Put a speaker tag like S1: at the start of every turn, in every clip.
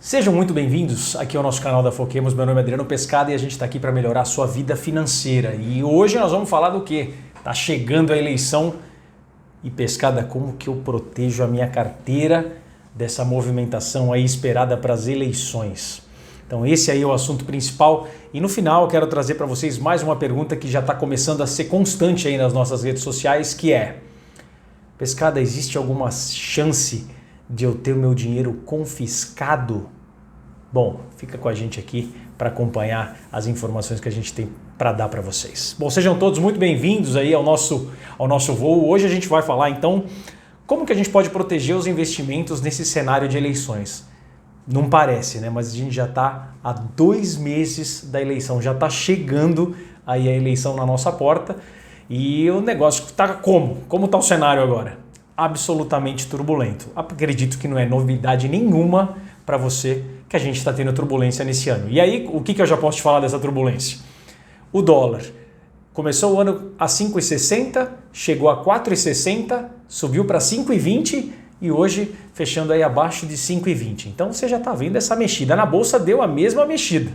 S1: Sejam muito bem-vindos aqui ao nosso canal da Foquemos. Meu nome é Adriano Pescada e a gente está aqui para melhorar a sua vida financeira. E hoje nós vamos falar do quê? Tá chegando a eleição e Pescada, como que eu protejo a minha carteira dessa movimentação aí esperada para as eleições? Então esse aí é o assunto principal e no final eu quero trazer para vocês mais uma pergunta que já está começando a ser constante aí nas nossas redes sociais, que é: Pescada, existe alguma chance de eu ter o meu dinheiro confiscado? Bom, fica com a gente aqui para acompanhar as informações que a gente tem para dar para vocês. Bom, sejam todos muito bem-vindos aí ao nosso voo. Hoje a gente vai falar então como que a gente pode proteger os investimentos nesse cenário de eleições. Não parece, né? Mas a gente já está há 2 meses da eleição, já está chegando aí a eleição na nossa porta e o negócio está como? Como está o cenário agora? Absolutamente turbulento. Acredito que não é novidade nenhuma para você que a gente está tendo turbulência nesse ano. E aí, o que eu já posso te falar dessa turbulência? O dólar começou o ano a 5,60, chegou a 4,60, subiu para 5,20 e hoje fechando aí abaixo de 5,20. Então você já está vendo essa mexida. Na bolsa deu a mesma mexida.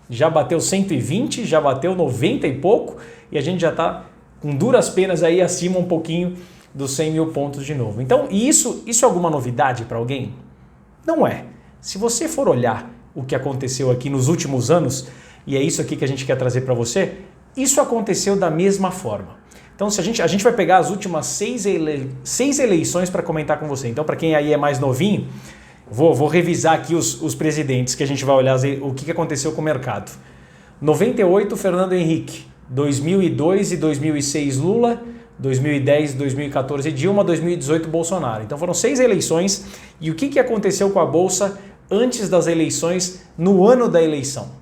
S1: Já bateu 120, já bateu 90 e pouco e a gente já está com duras penas aí acima um pouquinho dos 100 mil pontos de novo. Então, isso é alguma novidade para alguém? Não é. Se você for olhar o que aconteceu aqui nos últimos anos, e é isso aqui que a gente quer trazer para você, isso aconteceu da mesma forma. Então, se a gente vai pegar as últimas 6 eleições para comentar com você. Então, para quem aí é mais novinho, vou revisar aqui os presidentes que a gente vai olhar o que aconteceu com o mercado. 98, Fernando Henrique. 2002 e 2006, Lula. 2010, 2014 Dilma, 2018 Bolsonaro. Então foram 6 eleições e o que aconteceu com a Bolsa antes das eleições, no ano da eleição?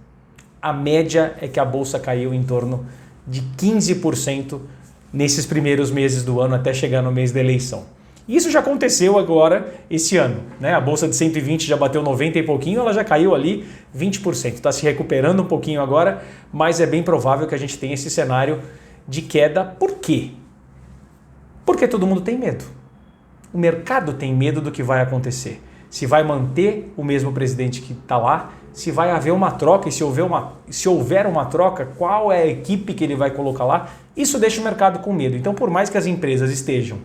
S1: A média é que a Bolsa caiu em torno de 15% nesses primeiros meses do ano até chegar no mês da eleição. Isso já aconteceu agora esse ano, né? A Bolsa de 120 já bateu 90 e pouquinho, ela já caiu ali 20%. Está se recuperando um pouquinho agora, mas é bem provável que a gente tenha esse cenário de queda. Por quê? Porque todo mundo tem medo. O mercado tem medo do que vai acontecer. Se vai manter o mesmo presidente que está lá, se vai haver uma troca e se houver uma troca, qual é a equipe que ele vai colocar lá, isso deixa o mercado com medo. Então, por mais que as empresas estejam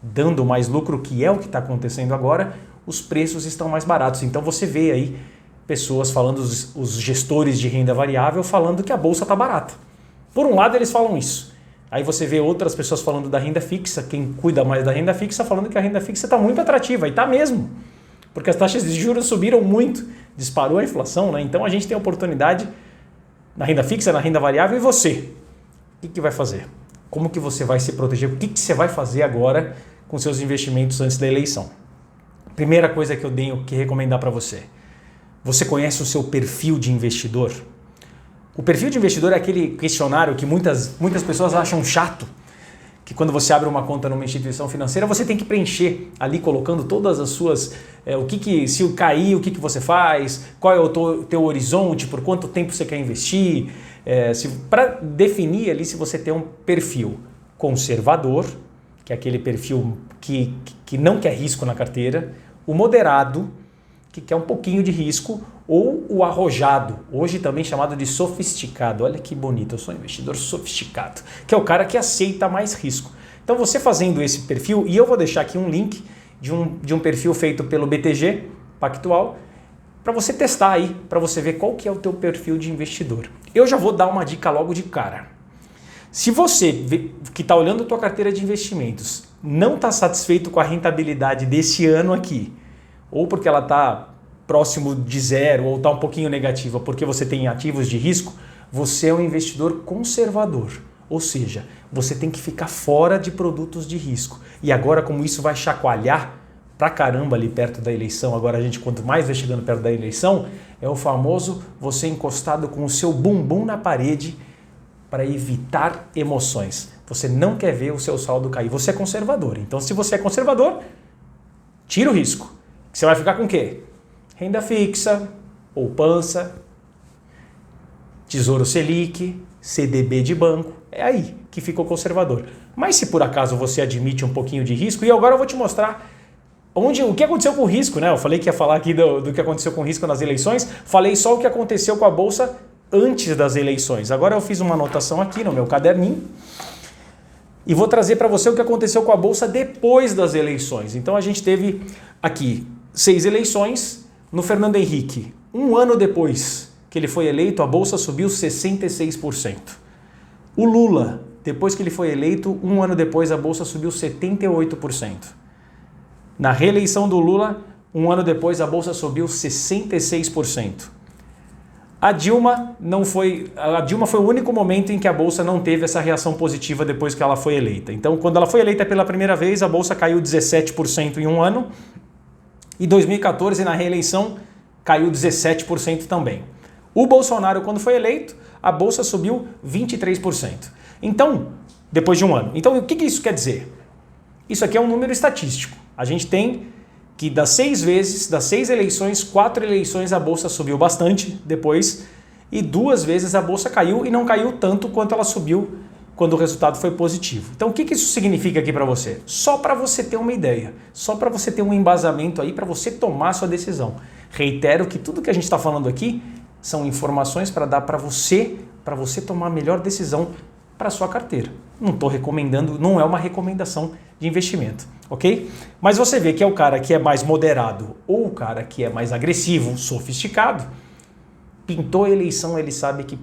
S1: dando mais lucro, que é o que está acontecendo agora, os preços estão mais baratos. Então você vê aí pessoas falando, os gestores de renda variável falando que a bolsa está barata. Por um lado eles falam isso. Aí você vê outras pessoas falando da renda fixa, quem cuida mais da renda fixa falando que a renda fixa está muito atrativa, e está mesmo, porque as taxas de juros subiram muito, disparou a inflação, né? Então a gente tem oportunidade na renda fixa, na renda variável. E você? O que vai fazer? Como que você vai se proteger? O que você vai fazer agora com seus investimentos antes da eleição? Primeira coisa que eu tenho que recomendar para você: você conhece o seu perfil de investidor? O perfil de investidor é aquele questionário que muitas pessoas acham chato, que quando você abre uma conta numa instituição financeira, você tem que preencher ali colocando todas as suas... se cair, o que você faz, qual é o teu horizonte, por quanto tempo você quer investir, para definir ali se você tem um perfil conservador, que é aquele perfil que não quer risco na carteira, o moderado, que quer um pouquinho de risco, ou o arrojado, hoje também chamado de sofisticado. Olha que bonito, eu sou um investidor sofisticado, que é o cara que aceita mais risco. Então você fazendo esse perfil, e eu vou deixar aqui um link de um perfil feito pelo BTG Pactual, para você testar aí, para você ver qual que é o teu perfil de investidor. Eu já vou dar uma dica logo de cara. Se você que está olhando a tua carteira de investimentos não está satisfeito com a rentabilidade desse ano aqui, ou porque ela está próximo de zero, ou está um pouquinho negativa porque você tem ativos de risco, você é um investidor conservador. Ou seja, você tem que ficar fora de produtos de risco. E agora, como isso vai chacoalhar pra caramba ali perto da eleição, agora a gente, quanto mais vai chegando perto da eleição, é o famoso você encostado com o seu bumbum na parede para evitar emoções. Você não quer ver o seu saldo cair. Você é conservador. Então, se você é conservador, tira o risco. Você vai ficar com o quê? Renda fixa, poupança, Tesouro Selic, CDB de banco. É aí que ficou conservador. Mas se por acaso você admite um pouquinho de risco, e agora eu vou te mostrar o que aconteceu com o risco, né? Eu falei que ia falar aqui do que aconteceu com o risco nas eleições, falei só o que aconteceu com a Bolsa antes das eleições. Agora eu fiz uma anotação aqui no meu caderninho e vou trazer para você o que aconteceu com a Bolsa depois das eleições. Então a gente teve aqui 6 eleições no Fernando Henrique. Um ano depois que ele foi eleito, a Bolsa subiu 66%. O Lula, depois que ele foi eleito, um ano depois a Bolsa subiu 78%. Na reeleição do Lula, um ano depois a Bolsa subiu 66%. A Dilma foi o único momento em que a Bolsa não teve essa reação positiva depois que ela foi eleita. Então, quando ela foi eleita pela primeira vez, a Bolsa caiu 17% em um ano. E 2014, na reeleição, caiu 17% também. O Bolsonaro, quando foi eleito, a Bolsa subiu 23%. Então, depois de um ano. Então, o que isso quer dizer? Isso aqui é um número estatístico. A gente tem que das 6 eleições, 4 eleições a Bolsa subiu bastante depois e 2 vezes a Bolsa caiu e não caiu tanto quanto ela subiu quando o resultado foi positivo. Então o que isso significa aqui para você? Só para você ter uma ideia, só para você ter um embasamento aí para você tomar a sua decisão. Reitero que tudo que a gente está falando aqui são informações para dar para você tomar a melhor decisão para a sua carteira. Não estou recomendando, não é uma recomendação de investimento, ok? Mas você vê que é o cara que é mais moderado ou o cara que é mais agressivo, sofisticado, pintou a eleição, ele sabe que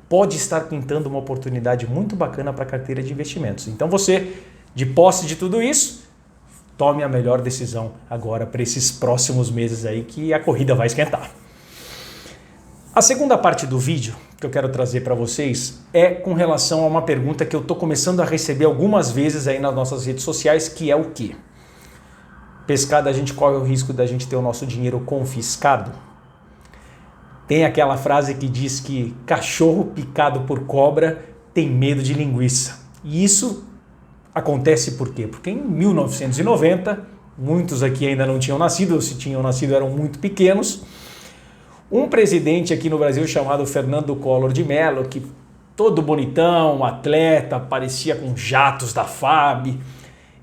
S1: pode estar pintando uma oportunidade muito bacana para a carteira de investimentos. Então você, de posse de tudo isso, tome a melhor decisão agora para esses próximos meses aí que a corrida vai esquentar. A segunda parte do vídeo que eu quero trazer para vocês é com relação a uma pergunta que eu estou começando a receber algumas vezes aí nas nossas redes sociais, que é o quê? Pescada, a gente corre o risco da gente ter o nosso dinheiro confiscado? Tem aquela frase que diz que cachorro picado por cobra tem medo de linguiça. E isso acontece por quê? Porque em 1990, muitos aqui ainda não tinham nascido, ou se tinham nascido eram muito pequenos, um presidente aqui no Brasil chamado Fernando Collor de Mello, que todo bonitão, atleta, parecia com jatos da FAB,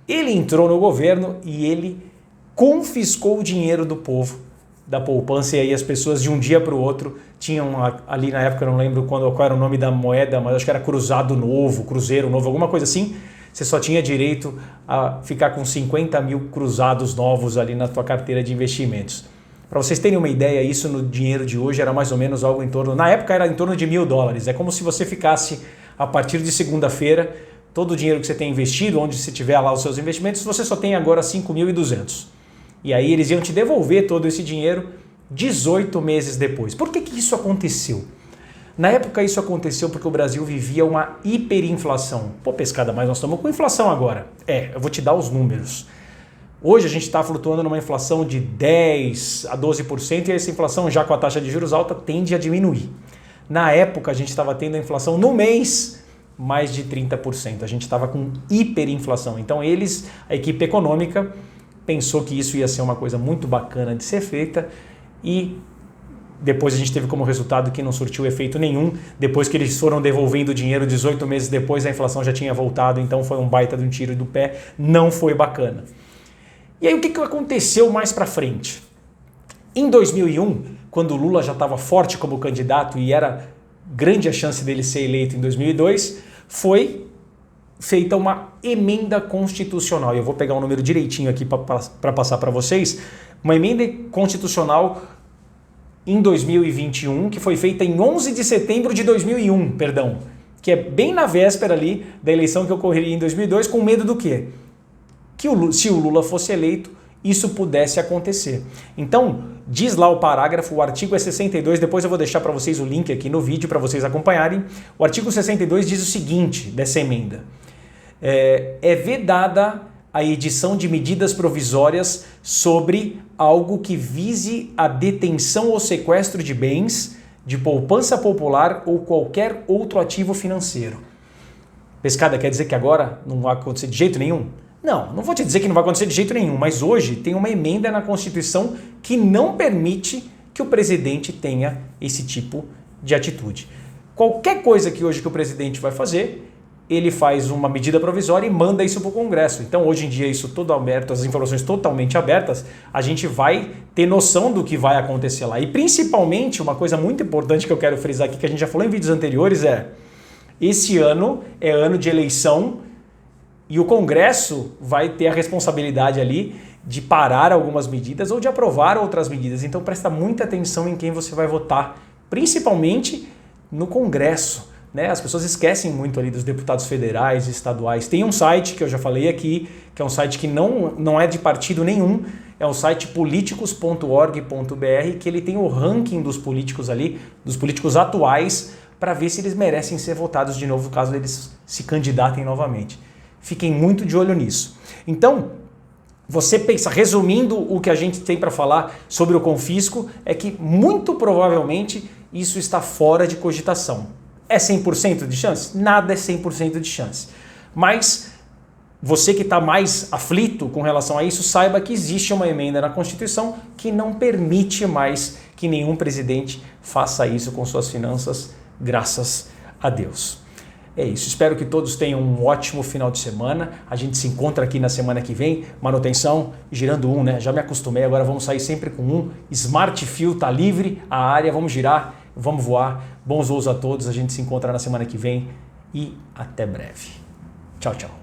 S1: ele entrou no governo e ele confiscou o dinheiro do povo, da poupança, e aí as pessoas de um dia para o outro tinham ali na época, eu não lembro qual era o nome da moeda, mas acho que era Cruzado Novo, Cruzeiro Novo, alguma coisa assim. Você só tinha direito a ficar com 50 mil cruzados novos ali na tua carteira de investimentos. Para vocês terem uma ideia, isso no dinheiro de hoje era mais ou menos algo em torno, na época era em torno de $1.000. É como se você ficasse, a partir de segunda-feira, todo o dinheiro que você tem investido, onde você tiver lá os seus investimentos, você só tem agora 5.200. E aí eles iam te devolver todo esse dinheiro 18 meses depois. Por que isso aconteceu? Na época isso aconteceu porque o Brasil vivia uma hiperinflação. Pô, Pescada, mas nós estamos com inflação agora. Eu vou te dar os números. Hoje a gente está flutuando numa inflação de 10% a 12% e essa inflação, já com a taxa de juros alta, tende a diminuir. Na época a gente estava tendo a inflação no mês mais de 30%. A gente estava com hiperinflação. Então a equipe econômica, pensou que isso ia ser uma coisa muito bacana de ser feita e depois a gente teve como resultado que não surtiu efeito nenhum. Depois que eles foram devolvendo o dinheiro 18 meses depois, a inflação já tinha voltado, então foi um baita de um tiro do pé, não foi bacana. E aí o que aconteceu mais para frente? Em 2001, quando o Lula já estava forte como candidato e era grande a chance dele ser eleito em 2002, foi feita uma emenda constitucional. Eu vou pegar o número direitinho aqui para passar para vocês. Uma emenda constitucional em 2021, que foi feita em 11 de setembro de 2001, que é bem na véspera ali da eleição que ocorreria em 2002, com medo do quê? Que se o Lula fosse eleito, isso pudesse acontecer. Então, diz lá o parágrafo, o artigo é 62, depois eu vou deixar para vocês o link aqui no vídeo para vocês acompanharem. O artigo 62 diz o seguinte dessa emenda: é vedada a edição de medidas provisórias sobre algo que vise a detenção ou sequestro de bens, de poupança popular ou qualquer outro ativo financeiro. Pescada, quer dizer que agora não vai acontecer de jeito nenhum? Não vou te dizer que não vai acontecer de jeito nenhum, mas hoje tem uma emenda na Constituição que não permite que o presidente tenha esse tipo de atitude. Qualquer coisa que hoje que o presidente vai fazer, ele faz uma medida provisória e manda isso para o Congresso. Então, hoje em dia, isso tudo aberto, as informações totalmente abertas, a gente vai ter noção do que vai acontecer lá. E principalmente, uma coisa muito importante que eu quero frisar aqui, que a gente já falou em vídeos anteriores, esse ano é ano de eleição e o Congresso vai ter a responsabilidade ali de parar algumas medidas ou de aprovar outras medidas. Então, presta muita atenção em quem você vai votar, principalmente no Congresso. As pessoas esquecem muito ali dos deputados federais e estaduais. Tem um site que eu já falei aqui, que é um site que não é de partido nenhum, é o site politicos.org.br, que ele tem o ranking dos políticos ali, dos políticos atuais, para ver se eles merecem ser votados de novo, caso eles se candidatem novamente. Fiquem muito de olho nisso. Então, você pensa, resumindo o que a gente tem para falar sobre o confisco, é que muito provavelmente isso está fora de cogitação. É 100% de chance? Nada é 100% de chance. Mas você que está mais aflito com relação a isso, saiba que existe uma emenda na Constituição que não permite mais que nenhum presidente faça isso com suas finanças, graças a Deus. É isso, espero que todos tenham um ótimo final de semana. A gente se encontra aqui na semana que vem. Manutenção, girando já me acostumei, agora vamos sair sempre com um. Smart Fuel tá livre, a área, vamos girar, vamos voar. Bons voos a todos, a gente se encontra na semana que vem e até breve. Tchau, tchau.